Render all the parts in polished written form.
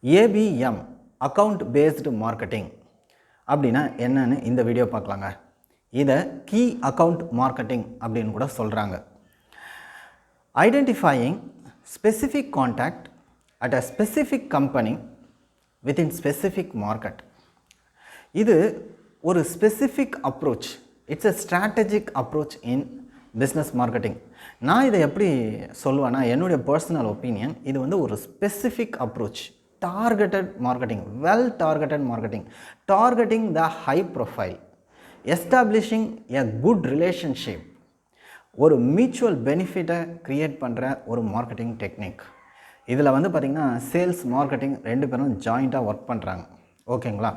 ABM account based marketing அப்படினா என்னன்னு இந்த வீடியோ பார்க்கலாங்க. இத key account marketing அப்படினு கூட சொல்றாங்க. Identifying specific contact at a specific company within specific market. இது ஒரு specific approach. It's a strategic approach in business marketing. நான் இதை எப்படி சொல்லுவேன்னா என்னுடைய personal opinion இது வந்து ஒரு specific approach. Targeted marketing, well targeted marketing, targeting the high profile, establishing a good relationship, ஒரு mutual benefit create பண்ற ஒரு marketing technique. இதில் வந்து பார்த்தீங்கன்னா சேல்ஸ் மார்க்கெட்டிங் ரெண்டு பேரும் ஜாயிண்ட்டாக ஒர்க் பண்ணுறாங்க. ஓகேங்களா?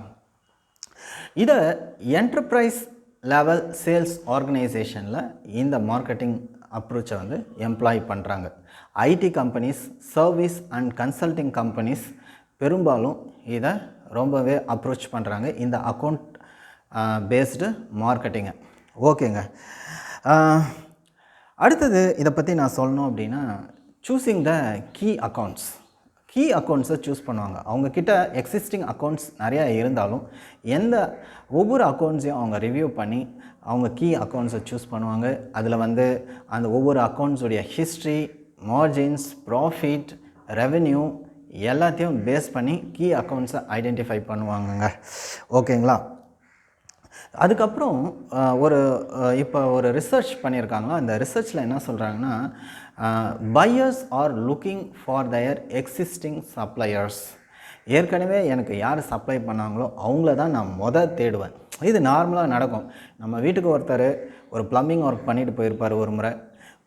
இதை என்டர்பிரைஸ் லெவல் சேல்ஸ் ஆர்கனைசேஷனில் இந்த மார்க்கெட்டிங் அப்ரோச்சை வந்து எம்ப்ளாய் பண்ணுறாங்க. IT companies, service and consulting companies பெரும்பாலும் இதை ரொம்பவே அப்ரோச் பண்ணுறாங்க இந்த அக்கௌண்ட் பேஸ்டு மார்க்கெட்டிங்கை. ஓகேங்க. அடுத்தது இதை பற்றி நான் சொல்லணும் அப்படின்னா சூஸிங் த கீ அக்கௌண்ட்ஸை சூஸ் பண்ணுவாங்க. அவங்கக்கிட்ட எக்ஸிஸ்டிங் அக்கௌண்ட்ஸ் நிறையா இருந்தாலும் ஒவ்வொரு அக்கௌண்ட்ஸையும் அவங்க ரிவ்யூ பண்ணி அவங்க கீ அக்கௌண்ட்ஸை சூஸ் பண்ணுவாங்க. அதில் வந்து அந்த ஒவ்வொரு அக்கௌண்ட்ஸுடைய ஹிஸ்ட்ரி, மார்ஜின்ஸ், ப்ராஃபிட், ரெவென்யூ எல்லாத்தையும் பேஸ் பண்ணி கீ அக்கௌண்ட்ஸை ஐடென்டிஃபை பண்ணுவாங்கங்க. ஓகேங்களா? அதுக்கப்புறம் இப்போ ஒரு ரிசர்ச் பண்ணியிருக்காங்க. அந்த ரிசர்ச்சில் என்ன சொல்கிறாங்கன்னா buyers are looking for their existing suppliers. ஏற்கனவே எனக்கு யார் சப்ளை பண்ணாங்களோ அவங்கள தான் நான் தேடுவேன். இது நார்மலாக நடக்கும். நம்ம வீட்டுக்கு ஒருத்தர் ஒரு ப்ளம்பிங் ஒர்க் பண்ணிட்டு போயிருப்பார், ஒரு முறை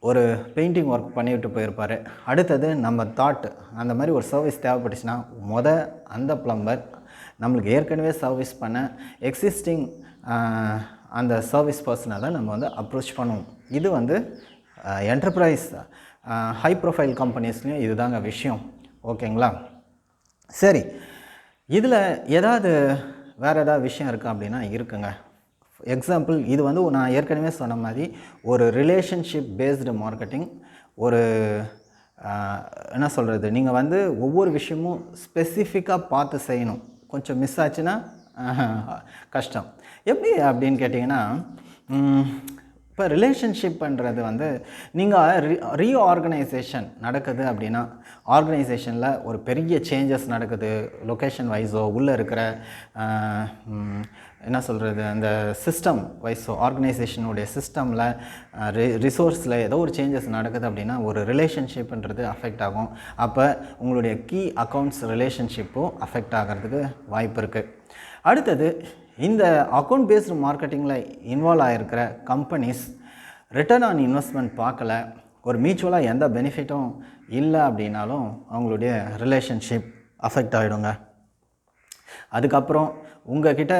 ஒரு பெயிண்டிங் ஒர்க் பண்ணிவிட்டு போயிருப்பார். அடுத்தது நம்ம அந்த மாதிரி ஒரு சர்வீஸ் தேவைப்பட்டுச்சுன்னா அந்த ப்ளம்பர் நம்மளுக்கு ஏற்கனவே சர்வீஸ் பண்ண எக்ஸிஸ்டிங் அந்த சர்வீஸ் பர்சனை தான் நம்ம வந்து அப்ரோச் பண்ணுவோம். இது வந்து என்டர்பிரைஸ் ஹை ப்ரொஃபைல் கம்பெனிஸ்லையும் இதுதாங்க விஷயம். ஓகேங்களா? சரி, இதில் வேறு ஏதாவது விஷயம் இருக்கா அப்படின்னா இருக்குங்க. எக்ஸாம்பிள், இது வந்து நான் ஏற்கனவே சொன்ன மாதிரி ஒரு ரிலேஷன்ஷிப் பேஸ்டு மார்க்கெட்டிங். என்ன சொல்கிறது, நீங்கள் வந்து ஒவ்வொரு விஷயமும் ஸ்பெசிஃபிக்காக பார்த்து செய்யணும். கொஞ்சம் மிஸ் ஆச்சுன்னா கஷ்டம். எப்படி அப்படின்னு கேட்டிங்கன்னா, இப்போ ரிலேஷன்ஷிப் பண்ணுறது வந்து நீங்கள் ரீஆர்கனைசேஷன் நடக்குது அப்படின்னா, ஆர்கனைசேஷனில் ஒரு பெரிய சேஞ்சஸ் நடக்குது, லொக்கேஷன் வைஸோ உள்ளே இருக்கிற என்ன சொல்கிறது அந்த சிஸ்டம் வைஸோ ஆர்கனைசேஷனுடைய சிஸ்டமில் ரிசோர்ஸில் ஏதோ ஒரு சேஞ்சஸ் நடக்குது அப்படின்னா ஒரு ரிலேஷன்ஷிப்ன்றது அஃபெக்ட் ஆகும். அப்போ உங்களுடைய கீ அக்கௌண்ட்ஸ் ரிலேஷன்ஷிப்பும் அஃபெக்ட் ஆகிறதுக்கு வாய்ப்பு இருக்குது. அடுத்தது, இந்த அக்கௌண்ட் பேஸ்டு மார்க்கெட்டிங்கில் இன்வால்வ் ஆகிருக்கிற கம்பெனிஸ் ரிட்டர்ன் ஆன் இன்வெஸ்ட்மெண்ட் பார்க்கல, ஒரு மியூச்சுவலாக எந்த பெனிஃபிட்டும் இல்லை அப்படின்னாலும் அவங்களுடைய ரிலேஷன்ஷிப் அஃபெக்ட் ஆகிடுங்க. அதுக்கப்புறம் உங்கள்கிட்ட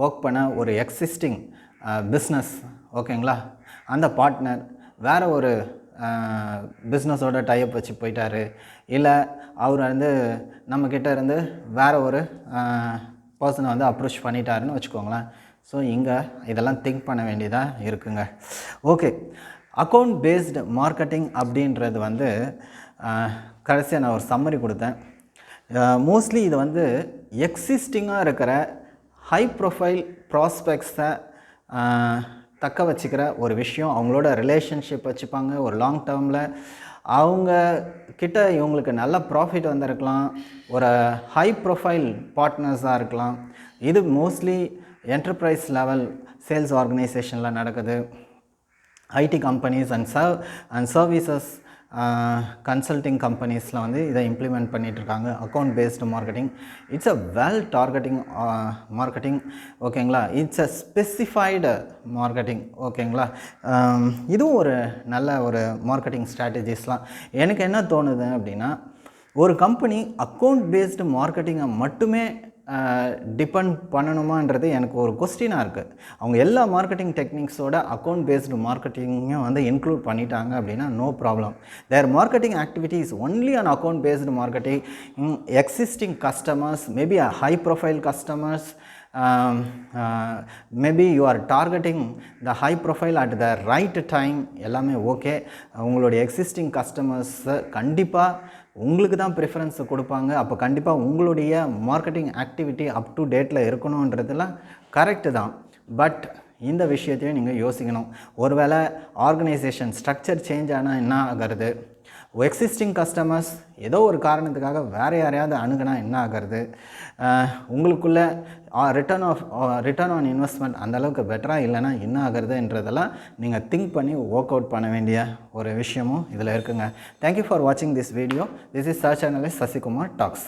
ஒர்க் பண்ண ஒரு எக்ஸிஸ்டிங் பிஸ்னஸ், ஓகேங்களா, அந்த பார்ட்னர் வேறு ஒரு பிஸ்னஸோட டைப் வச்சு போயிட்டார், இல்லை அவர் வந்து நம்மக்கிட்ட இருந்து வேறு ஒரு பர்சனை வந்து அப்ரோச் பண்ணிட்டாருன்னு வச்சுக்கோங்களேன். ஸோ இங்கே இதெல்லாம் திங்க் பண்ண வேண்டியதாக இருக்குங்க. ஓகே, அக்கௌண்ட் பேஸ்டு மார்க்கெட்டிங் அப்படின்றது வந்து கடைசியாக நான் ஒரு சம்மரி கொடுத்தேன். மோஸ்ட்லி இது வந்து எக்ஸிஸ்டிங்காக இருக்கிற ஹை ப்ரொஃபைல் ப்ராஸ்பெக்ட்ஸை தக்க வச்சுக்கிற ஒரு விஷயம். அவங்களோட ரிலேஷன்ஷிப் வச்சுப்பாங்க ஒரு லாங் டேர்மில். அவங்க கிட்ட இவங்களுக்கு நல்ல ப்ராஃபிட் வந்திருக்கலாம், ஒரு ஹை ப்ரொஃபைல் பார்ட்னர்ஸாக இருக்கலாம். இது மோஸ்ட்லி என்டர்பிரைஸ் லெவல் சேல்ஸ் ஆர்கனைசேஷனில் நடக்குது. IT companies and services consulting கம்பெனிஸில் வந்து இதை இம்ப்ளிமெண்ட் பண்ணிகிட்ருக்காங்க. Account based marketing it's a well targeting marketing. ஓகேங்களா? It's a specified marketing. ஓகேங்களா? இதுவும் ஒரு நல்ல ஒரு மார்க்கெட்டிங் ஸ்ட்ராட்டஜிஸ்லாம். எனக்கு என்ன தோணுது அப்படின்னா, ஒரு கம்பெனி அக்கௌண்ட் பேஸ்டு மார்க்கெட்டிங்கை மட்டுமே டிபெண்ட் பண்ணணுமான்றது எனக்கு ஒரு கொஸ்டினாக இருக்குது. அவங்க எல்லா மார்க்கெட்டிங் டெக்னிக்ஸோட அக்கௌண்ட் பேஸ்டு மார்க்கெட்டிங்கும் வந்து இன்க்ளூட் பண்ணிட்டாங்க அப்படின்னா no problem. Their marketing activities only on account based marketing, existing customers, maybe a high profile customers, maybe you are targeting the high profile at the right time, எல்லாமே okay. உங்களுடைய existing கஸ்டமர்ஸை கண்டிப்பாக உங்களுக்கு தான் preference கொடுப்பாங்க. அப்போ கண்டிப்பாக உங்களுடைய marketing activity up to டேட்டில் இருக்கணுன்றதெல்லாம் கரெக்டு தான். பட் இந்த விஷயத்தையும் நீங்கள் யோசிக்கணும். ஒருவேளை ஆர்கனைசேஷன் ஸ்ட்ரக்சர் சேஞ்ச் ஆனால் என்ன ஆகிறது, எக்ஸிஸ்டிங் கஸ்டமர்ஸ் ஏதோ ஒரு காரணத்துக்காக வேறு யாரையாவது அணுகுனா என்ன ஆகிறது, உங்களுக்குள்ள ரிட்டர்ன் ஆன் இன்வெஸ்ட்மெண்ட் அந்தளவுக்கு பெட்டராக இல்லைனா என்ன ஆகிறதுன்றதெல்லாம் நீங்கள் திங்க் பண்ணி ஒர்க் அவுட் பண்ண வேண்டிய ஒரு விஷயமும் இதில் இருக்குங்க. தேங்க்யூ ஃபார் வாட்சிங் this video. This is search analyst Sasikumar tax.